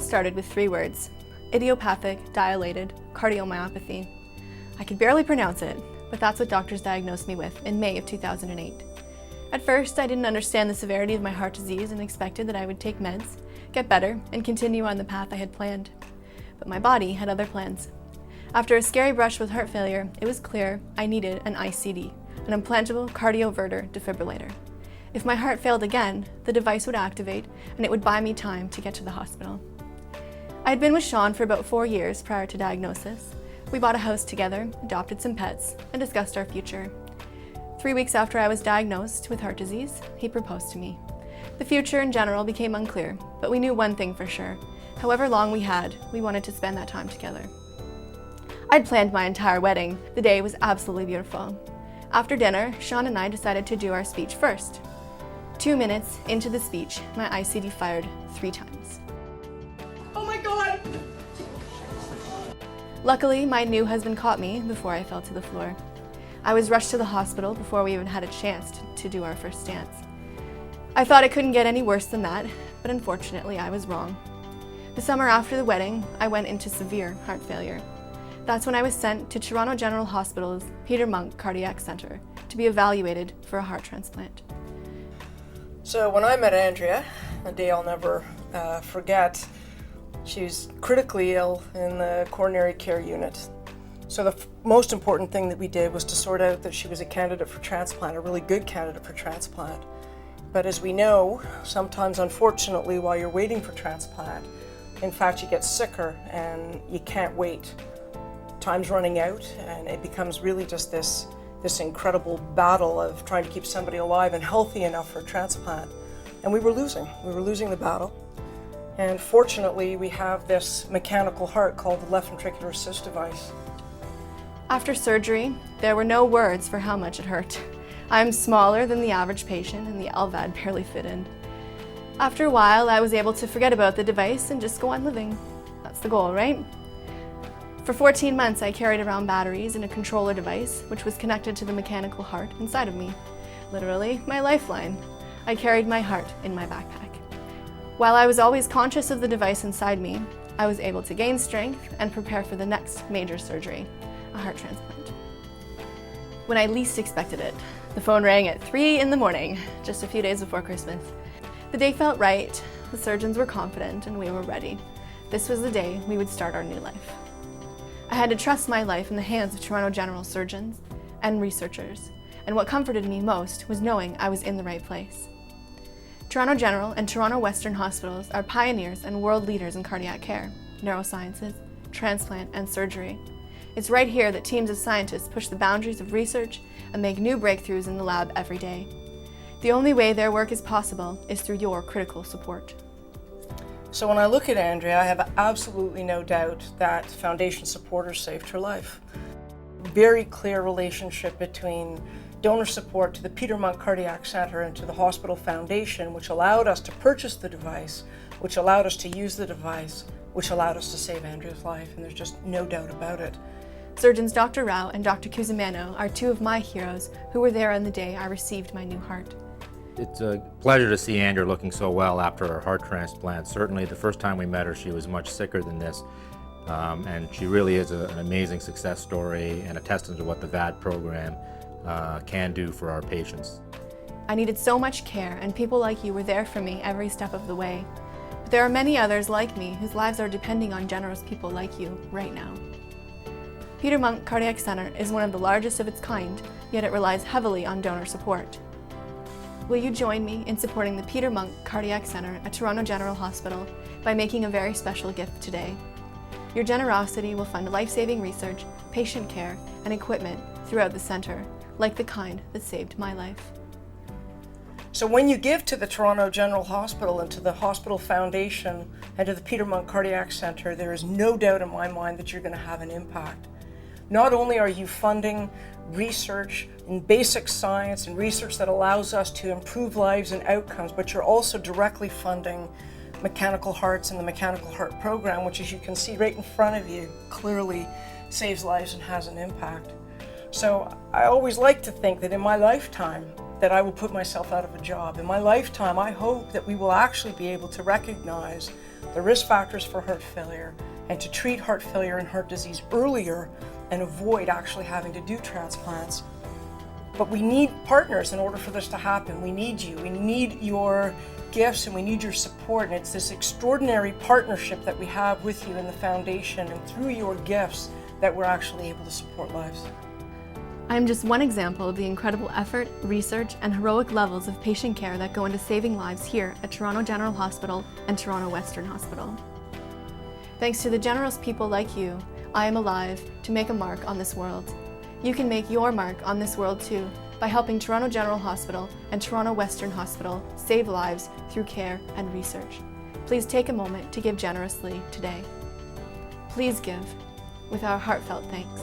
started with 3 words: idiopathic dilated cardiomyopathy. I could barely pronounce it, but that's what doctors diagnosed me with in May of 2008. At first, I didn't understand the severity of my heart disease and expected that I would take meds, get better, and continue on the path I had planned. But my body had other plans. After a scary brush with heart failure, it was clear I needed an ICD, an implantable cardioverter defibrillator. If my heart failed again, the device would activate and it would buy me time to get to the hospital. I had been with Sean for about 4 years prior to diagnosis. We bought a house together, adopted some pets, and discussed our future. 3 weeks after I was diagnosed with heart disease, he proposed to me. The future in general became unclear, but we knew one thing for sure. However long we had, we wanted to spend that time together. I'd planned my entire wedding. The day was absolutely beautiful. After dinner, Sean and I decided to do our speech first. 2 minutes into the speech, my ICD fired 3 times. Oh my God! Luckily, my new husband caught me before I fell to the floor. I was rushed to the hospital before we even had a chance to do our first dance. I thought it couldn't get any worse than that, but unfortunately I was wrong. The summer after the wedding, I went into severe heart failure. That's when I was sent to Toronto General Hospital's Peter Munk Cardiac Centre to be evaluated for a heart transplant. So when I met Andrea, a day I'll never forget, she was critically ill in the coronary care unit. So the most important thing that we did was to sort out that she was a candidate for transplant, a really good candidate for transplant. But as we know, sometimes unfortunately while you're waiting for transplant, in fact you get sicker and you can't wait. Time's running out and it becomes really just this incredible battle of trying to keep somebody alive and healthy enough for transplant. And we were losing the battle. And fortunately, we have this mechanical heart called the left ventricular assist device. After surgery, there were no words for how much it hurt. I'm smaller than the average patient and the LVAD barely fit in. After a while, I was able to forget about the device and just go on living. That's the goal, right? For 14 months, I carried around batteries and a controller device, which was connected to the mechanical heart inside of me. Literally, my lifeline. I carried my heart in my backpack. While I was always conscious of the device inside me, I was able to gain strength and prepare for the next major surgery, a heart transplant. When I least expected it, the phone rang at 3 in the morning, just a few days before Christmas. The day felt right, the surgeons were confident, and we were ready. This was the day we would start our new life. I had to trust my life in the hands of Toronto General surgeons and researchers, and what comforted me most was knowing I was in the right place. Toronto General and Toronto Western hospitals are pioneers and world leaders in cardiac care, neurosciences, transplant, and surgery. It's right here that teams of scientists push the boundaries of research and make new breakthroughs in the lab every day. The only way their work is possible is through your critical support. So when I look at Andrea, I have absolutely no doubt that foundation supporters saved her life. Very clear relationship between donor support to the Peter Munk Cardiac Centre and to the hospital foundation, which allowed us to purchase the device, which allowed us to use the device, which allowed us to save Andrea's life, and there's just no doubt about it. Surgeons Dr. Rao and Dr. Cusimano are 2 of my heroes who were there on the day I received my new heart. It's a pleasure to see Andrea looking so well after her heart transplant. Certainly the first time we met her, she was much sicker than this. And she really is an amazing success story and a testament to what the VAD program can do for our patients. I needed so much care, and people like you were there for me every step of the way. But there are many others like me whose lives are depending on generous people like you right now. Peter Munk Cardiac Centre is one of the largest of its kind, yet it relies heavily on donor support. Will you join me in supporting the Peter Munk Cardiac Centre at Toronto General Hospital by making a very special gift today? Your generosity will fund life-saving research, patient care, and equipment throughout the centre, like the kind that saved my life. So when you give to the Toronto General Hospital and to the Hospital Foundation and to the Peter Munk Cardiac Centre, there is no doubt in my mind that you're going to have an impact. Not only are you funding research in basic science and research that allows us to improve lives and outcomes, but you're also directly funding mechanical hearts and the mechanical heart program, which, as you can see right in front of you, clearly saves lives and has an impact. So I always like to think that in my lifetime that I will put myself out of a job. In my lifetime, I hope that we will actually be able to recognize the risk factors for heart failure and to treat heart failure and heart disease earlier and avoid actually having to do transplants. But we need partners in order for this to happen. We need you. We need your gifts and we need your support. And it's this extraordinary partnership that we have with you in the foundation and through your gifts that we're actually able to support lives. I am just one example of the incredible effort, research, and heroic levels of patient care that go into saving lives here at Toronto General Hospital and Toronto Western Hospital. Thanks to the generous people like you, I am alive to make a mark on this world. You can make your mark on this world too by helping Toronto General Hospital and Toronto Western Hospital save lives through care and research. Please take a moment to give generously today. Please give with our heartfelt thanks.